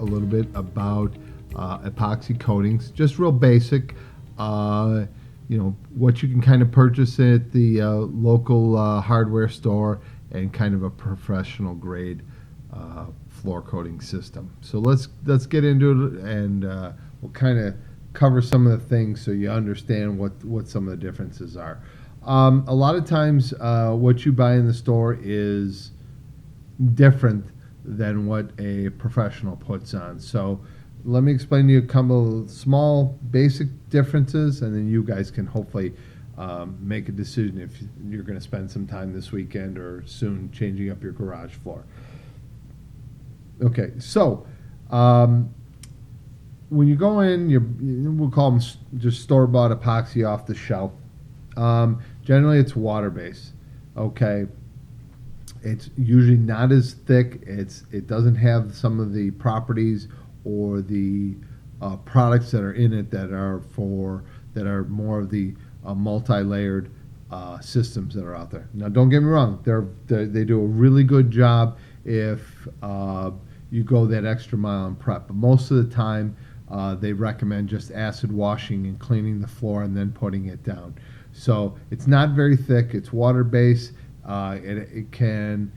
a little bit about epoxy coatings, just real basic. What you can kind of purchase at the local hardware store and kind of a professional grade floor coating system. So let's get into it, and we'll kind of cover some of the things so you understand what some of the differences are. A lot of times what you buy in the store is different than what a professional puts on. So let me explain to you a couple of small basic differences, and then you guys can hopefully make a decision if you're going to spend some time this weekend or soon changing up your garage floor. Okay, so when you go in, we'll call them just store-bought epoxy off the shelf. Generally, it's water-based. Okay, it's usually not as thick. It doesn't have some of the properties or the products that are in it that are more of the multi-layered systems that are out there. Now, don't get me wrong; they do a really good job if you go that extra mile in prep. But most of the time, they recommend just acid washing and cleaning the floor and then putting it down. So it's not very thick. It's water-based. It can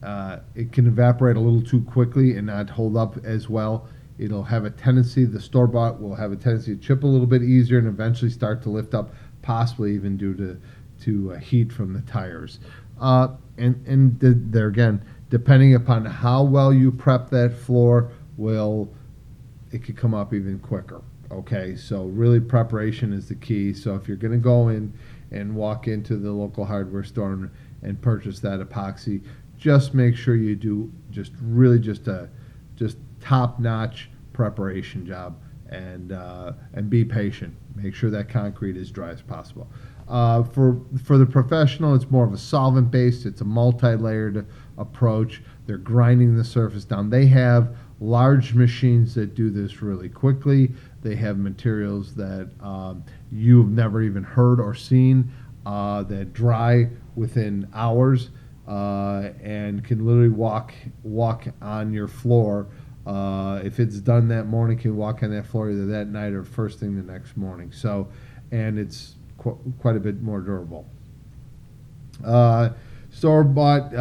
evaporate a little too quickly and not hold up as well. It'll have a tendency, the store-bought will have a tendency to chip a little bit easier and eventually start to lift up, possibly even due to heat from the tires. There again, depending upon how well you prep that floor, it could come up even quicker. Okay, so really preparation is the key. So if you're going to go in and walk into the local hardware store and purchase that epoxy, just make sure you do just top-notch preparation job, and be patient. Make sure that concrete is dry as possible. For the professional, it's more of a solvent-based. It's a multi-layered approach. They're grinding the surface down. They have large machines that do this really quickly. They have materials that you've never even heard or seen that dry within hours and can literally walk on your floor. If it's done that morning, can walk on that floor either that night or first thing the next morning. So, and it's quite a bit more durable. Store-bought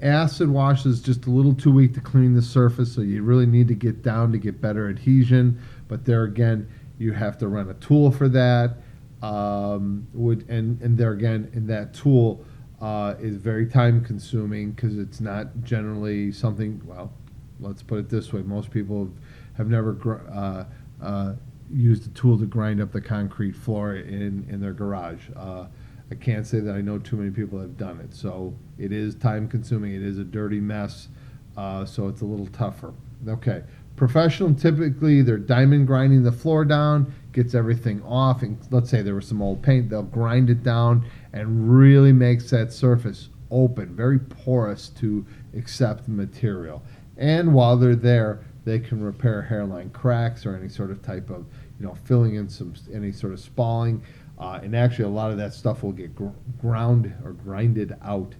acid wash is just a little too weak to clean the surface, so you really need to get down to get better adhesion. But there again, you have to rent a tool for that. And there again, and that tool is very time-consuming because it's not generally something. Well, let's put it this way: most people have never used a tool to grind up the concrete floor in their garage. I can't say that I know too many people that have done it. So it is time consuming. It is a dirty mess. So it's a little tougher. Okay. Professional, typically they're diamond grinding the floor down, gets everything off. And let's say there was some old paint, they'll grind it down and really makes that surface open, very porous to accept the material. And while they're there, they can repair hairline cracks or any sort of type of, filling in any sort of spalling. And actually, a lot of that stuff will get ground or grinded out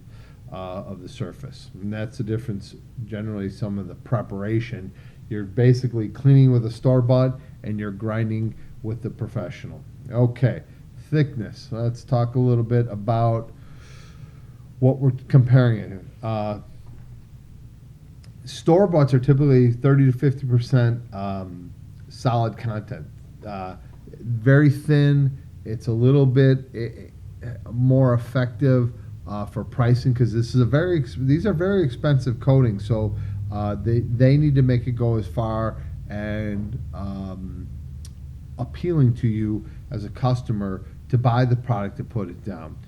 of the surface. And that's the difference. Generally, some of the preparation, you're basically cleaning with a store-bought and you're grinding with the professional. Okay, thickness. Let's talk a little bit about what we're comparing it to. Store-boughts are typically 30 to 50% solid content. Very thin. It's a little bit more effective for pricing because these are very expensive coatings. So they need to make it go as far and appealing to you as a customer to buy the product to put it down.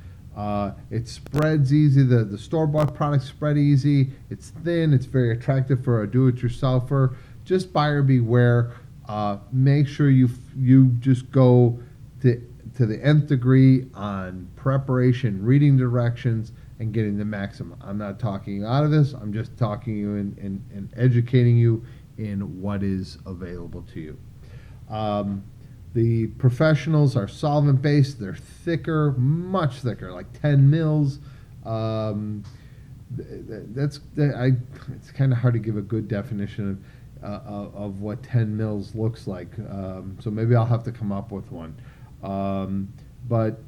It spreads easy. The store-bought products spread easy. It's thin. It's very attractive for a do-it-yourselfer. Just buyer beware. Make sure you just go to the nth degree on preparation, reading directions, and getting the maximum. I'm not talking you out of this. I'm just talking you and educating you in what is available to you. The professionals are solvent-based. They're thicker, much thicker, like 10 mils. It's kind of hard to give a good definition of what 10 mils looks like. So maybe I'll have to come up with one. But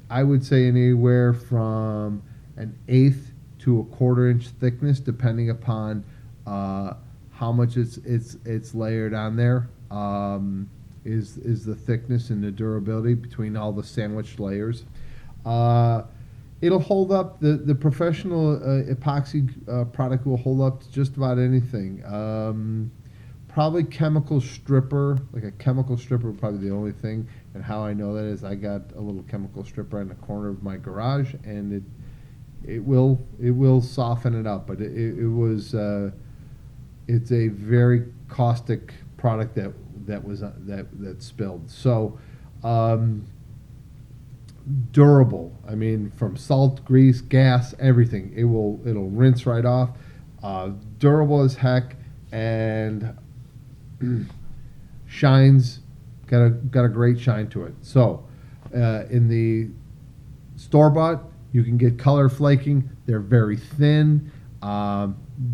I would say anywhere from an eighth to a quarter-inch thickness, depending upon how much it's layered on there. Is the thickness and the durability between all the sandwiched layers. It'll hold up. The professional epoxy product will hold up to just about anything. Probably chemical stripper, like a chemical stripper, would probably be the only thing. And how I know that is I got a little chemical stripper in the corner of my garage, and it will soften it up. But it's a very caustic product that spilled. So. Durable. I mean, from salt, grease, gas, everything. It'll rinse right off. Durable as heck, and shines. Got a great shine to it. So, in the store bought, you can get color flaking. They're very thin.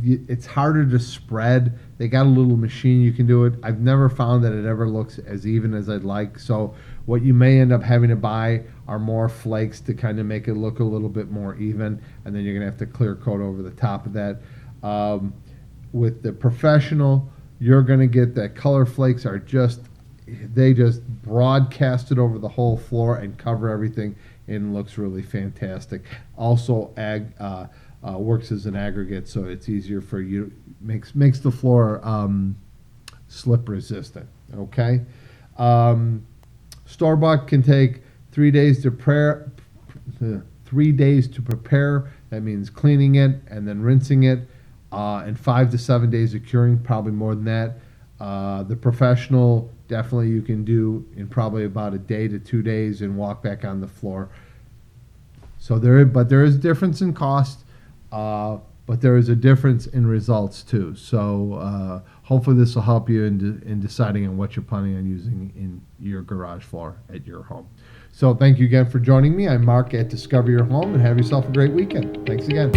It's harder to spread. They got a little machine you can do it. I've never found that it ever looks as even as I'd like. So what you may end up having to buy are more flakes to kind of make it look a little bit more even, and then you're gonna have to clear coat over the top of that. With the professional, you're gonna get that color flakes are they just broadcast it over the whole floor and cover everything, and looks really fantastic. Also, works as an aggregate, so it's easier for you. Makes the floor slip resistant. Okay, store-bought can take 3 days to prepare. 3 days to prepare. That means cleaning it and then rinsing it, and 5 to 7 days of curing. Probably more than that. The professional definitely you can do in probably about a day to 2 days and walk back on the floor. So there is a difference in cost. But there is a difference in results too. So hopefully this will help you in deciding on what you're planning on using in your garage floor at your home. So thank you again for joining me. I'm Mark at Discover Your Home, and have yourself a great weekend. Thanks again.